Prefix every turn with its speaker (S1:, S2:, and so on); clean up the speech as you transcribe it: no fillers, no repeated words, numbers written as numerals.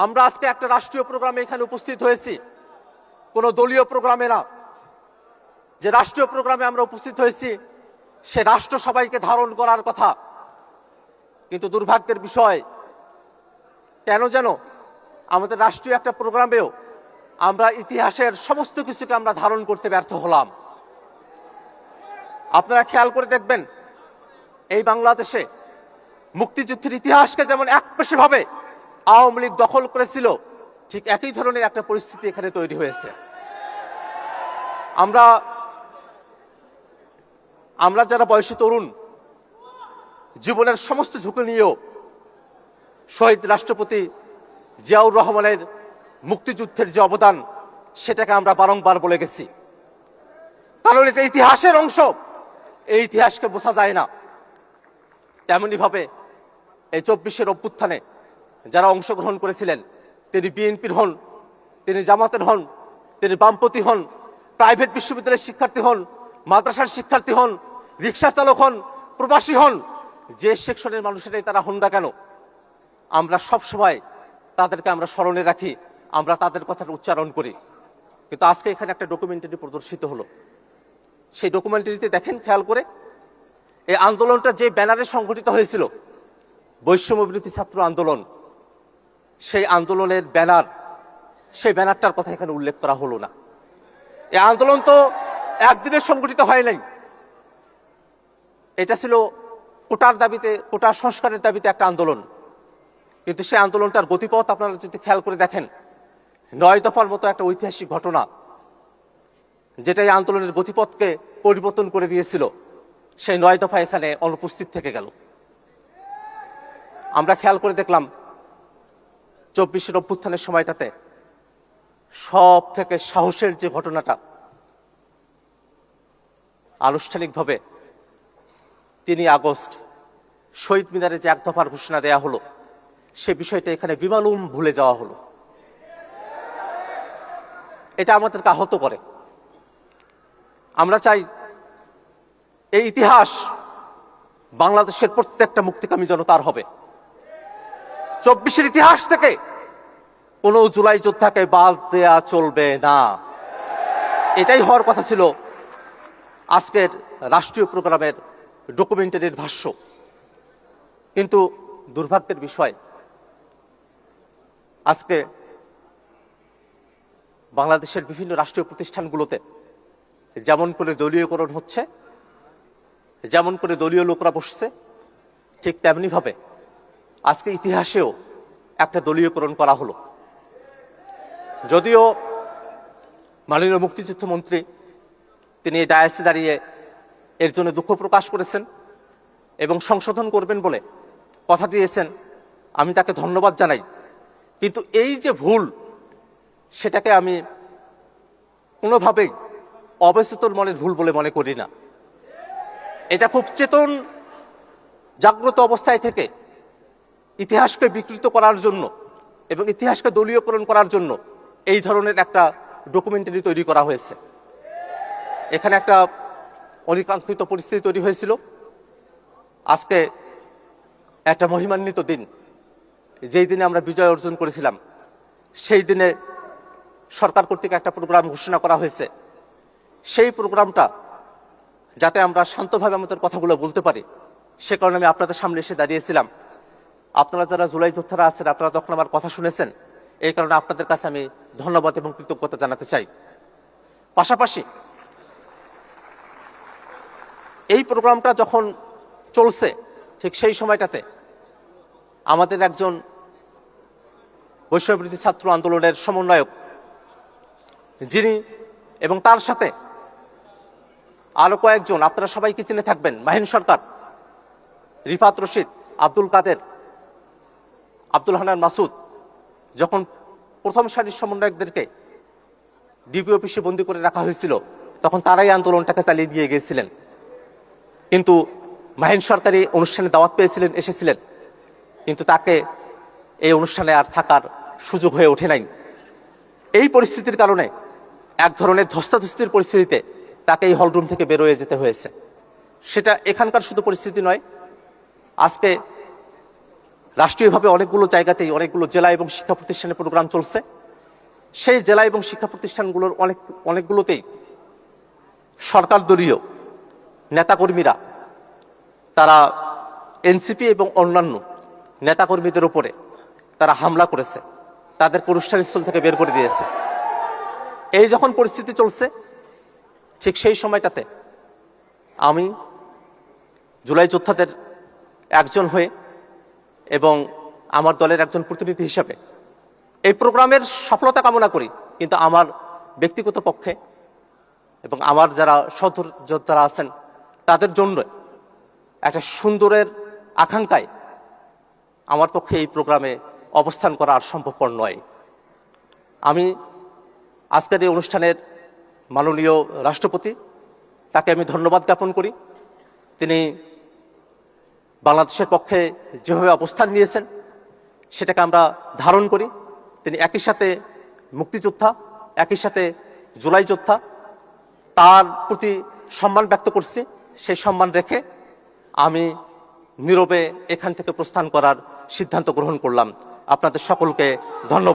S1: আমরা আজকে একটা রাষ্ট্রীয় প্রোগ্রামে এখানে উপস্থিত হয়েছি, কোনো দলীয় প্রোগ্রামে না। যে রাষ্ট্রীয় প্রোগ্রামে আমরা উপস্থিত হয়েছি সে রাষ্ট্র সবাইকে ধারণ করার কথা, কিন্তু দুর্ভাগ্যের বিষয় কেন যেন আমাদের রাষ্ট্রীয় একটা প্রোগ্রামেও আমরা ইতিহাসের সমস্ত কিছুকে আমরা ধারণ করতে ব্যর্থ হলাম। আপনারা খেয়াল করে দেখবেন, এই বাংলাদেশে মুক্তিযুদ্ধের ইতিহাসকে যেমন একপেশেভাবে আওয়ামী লীগ দখল করেছিল, ঠিক একই ধরনের একটা পরিস্থিতি এখানে তৈরি হয়েছে। আমরা যারা বয়সী তরুণ, জীবনের সমস্ত ঝুঁকি নিয়েও শহীদ রাষ্ট্রপতি জিয়াউর রহমানের মুক্তিযুদ্ধের যে অবদান সেটাকে আমরা বারংবার বলে গেছি, কারণ এটা ইতিহাসের অংশ, এই ইতিহাসকে বোঝা যায় না। তেমনি ভাবে এই 24-এর অভ্যুত্থানে যারা অংশগ্রহণ করেছিলেন, তিনি বিএনপির হন, তিনি জামাতের হন, তিনি বামপন্থী হন, প্রাইভেট বিশ্ববিদ্যালয়ের শিক্ষার্থী হন, মাদ্রাসার শিক্ষার্থী হন, রিক্সা চালক হন, প্রবাসী হন, যে সেকশনের মানুষেরাই তারা হন না কেন, আমরা সব সময় তাদেরকে আমরা স্মরণে রাখি, আমরা তাদের কথাটা উচ্চারণ করি। কিন্তু আজকে এখানে একটা ডকুমেন্টারি প্রদর্শিত হলো। সেই ডকুমেন্টারিতে দেখেন খেয়াল করে, এই আন্দোলনটা যে ব্যানারে সংগঠিত হয়েছিল, বৈষম্য বিরোধী ছাত্র আন্দোলন, সেই আন্দোলনের ব্যানার, সেই ব্যানারটার কথা এখানে উল্লেখ করা হলো না। এই আন্দোলন তো একদিনে সংগঠিত হয় নাই, এটা ছিল কোটার দাবিতে, কোটা সংস্কারের দাবিতে একটা আন্দোলন। কিন্তু সেই আন্দোলনটার গতিপথ আপনারা যদি খেয়াল করে দেখেন, 9 দফার মতো একটা ঐতিহাসিক ঘটনা, যেটা এই আন্দোলনের গতিপথকে পরিবর্তন করে দিয়েছিল, সেই 9 দফা এখানে অনুপস্থিত থেকে গেল। আমরা খেয়াল করে দেখলাম 24-এর অভ্যুত্থানের সময়টাতে সব থেকে সাহসের যে ঘটনাটা, আনুষ্ঠানিকভাবে 3 আগস্ট শহীদ মিনারে যে 1 দফার ঘোষণা দেয়া হলো, সে বিষয়টা এখানে বিমালুম ভুলে যাওয়া হলো। এটা আমাদেরকে আহত করে। আমরা চাই এই ইতিহাস বাংলাদেশের প্রত্যেকটা মুক্তিকামী জনতার হবে। 24-এর ইতিহাস থেকে কোনো জুলাই যোদ্ধাকে বাদ দেয়া চলবে না, এটাই হওয়ার কথা ছিল আজকের রাষ্ট্রীয় প্রোগ্রামের ডকুমেন্টারির ভাষ্য। কিন্তু দুর্ভাগ্যের বিষয়, আজকে বাংলাদেশের বিভিন্ন রাষ্ট্রীয় প্রতিষ্ঠানগুলোতে যেমন করে দলীয়করণ হচ্ছে, যেমন করে দলীয় লোকরা বসছে, ঠিক তেমনি ভাবে আজকে ইতিহাসেও একটা দলীয়করণ করা হলো। যদিও মাননীয় মুক্তিযুদ্ধ মন্ত্রী তিনি এই ডায়াসে দাঁড়িয়ে এর জন্য দুঃখ প্রকাশ করেছেন এবং সংশোধন করবেন বলে কথা দিয়েছেন, আমি তাকে ধন্যবাদ জানাই। কিন্তু এই যে ভুল, সেটাকে আমি কোনোভাবেই অবচেতন মনের ভুল বলে মনে করি না। এটা খুব চেতন জাগ্রত অবস্থায় থেকে ইতিহাসকে বিকৃত করার জন্য এবং ইতিহাসকে দলীয়করণ করার জন্য এই ধরনের একটা ডকুমেন্টারি তৈরি করা হয়েছে। এখানে একটা অনিকাঙ্ক্ষিত পরিস্থিতি তৈরি হয়েছিল। আজকে একটা মহিমান্বিত দিন, যেই দিনে আমরা বিজয় অর্জন করেছিলাম, সেই দিনে সরকার কর্তৃক একটা প্রোগ্রাম ঘোষণা করা হয়েছে। সেই প্রোগ্রামটা যাতে আমরা শান্তভাবে আমাদের কথাগুলো বলতে পারি, সে কারণে আমি আপনাদের সামনে এসে দাঁড়িয়েছিলাম। আপনারা যারা জুলাই যোদ্ধারা আছেন, আপনারা তখন আমার কথা শুনেছেন, এই কারণে আপনাদের কাছে আমি ধন্যবাদ এবং কৃতজ্ঞতা জানাতে চাই। পাশাপাশি এই প্রোগ্রামটা যখন চলছে, ঠিক সেই সময়টাতে আমাদের একজন বৈষম্য বিরোধী ছাত্র আন্দোলনের সমন্বয়ক, যিনি এবং তার সাথে আরো কয়েকজন, আপনারা সবাইকে চিনে থাকবেন, মাহিন সরকার, রিফাত রশিদ, আব্দুল কাদের, আব্দুল হান্নান মাসুদ, যখন প্রথম সারির সমন্বয়কদেরকে ডিবি অফিসে বন্দী করে রাখা হয়েছিল, তখন তারাই আন্দোলনটাকে চালিয়ে দিয়ে গিয়েছিলেন। কিন্তু মাহিন সরকারি অনুষ্ঠানে দাওয়াত পেয়েছিলেন, এসেছিলেন, কিন্তু তাকে এই অনুষ্ঠানে আর থাকার সুযোগ হয়ে ওঠে নাই। এই পরিস্থিতির কারণে এক ধরনের ধস্তাধস্তির পরিস্থিতিতে তাকে এই হলরুম থেকে বেরোয় যেতে হয়েছে। সেটা এখানকার শুধু পরিস্থিতি নয়, আজকে রাষ্ট্রীয়ভাবে অনেকগুলো জায়গাতেই অনেকগুলো জেলা এবং শিক্ষা প্রতিষ্ঠানে প্রোগ্রাম চলছে। সেই জেলা এবং শিক্ষা প্রতিষ্ঠানগুলোর অনেকগুলোতেই সরকার দলীয় নেতাকর্মীরা তারা এনসিপি এবং অন্যান্য নেতাকর্মীদের উপরে তারা হামলা করেছে, তাদেরকে অনুষ্ঠানস্থল থেকে বের করে দিয়েছে। এই যখন পরিস্থিতি চলছে, ঠিক সেই সময়টাতে আমি জুলাই যোদ্ধাদের একজন হয়ে এবং আমার দলের একজন প্রতিনিধি হিসাবে এই প্রোগ্রামের সফলতা কামনা করি, কিন্তু আমার ব্যক্তিগত পক্ষে এবং আমার যারা সহযোদ্ধারা আছেন তাদের জন্য একটা সুন্দরের আকাঙ্ক্ষায় আমার পক্ষে এই প্রোগ্রামে অবস্থান করা আর সম্ভবপর নয়। আমি আজকের এই অনুষ্ঠানের মাননীয় রাষ্ট্রপতি, তাকে আমি ধন্যবাদ জ্ঞাপন করি। তিনি বাংলাদেশের পক্ষে যেভাবে অবস্থান নিয়েছেন সেটাকে আমরা ধারণ করি। তিনি একই সাথে মুক্তিযোদ্ধা, একই সাথে জুলাই যোদ্ধা, তার প্রতি সম্মান ব্যক্ত করছি। সেই সম্মান রেখে আমি নীরবে এখান থেকে প্রস্থান করার সিদ্ধান্ত গ্রহণ করলাম। আপনাদের সকলকে ধন্যবাদ।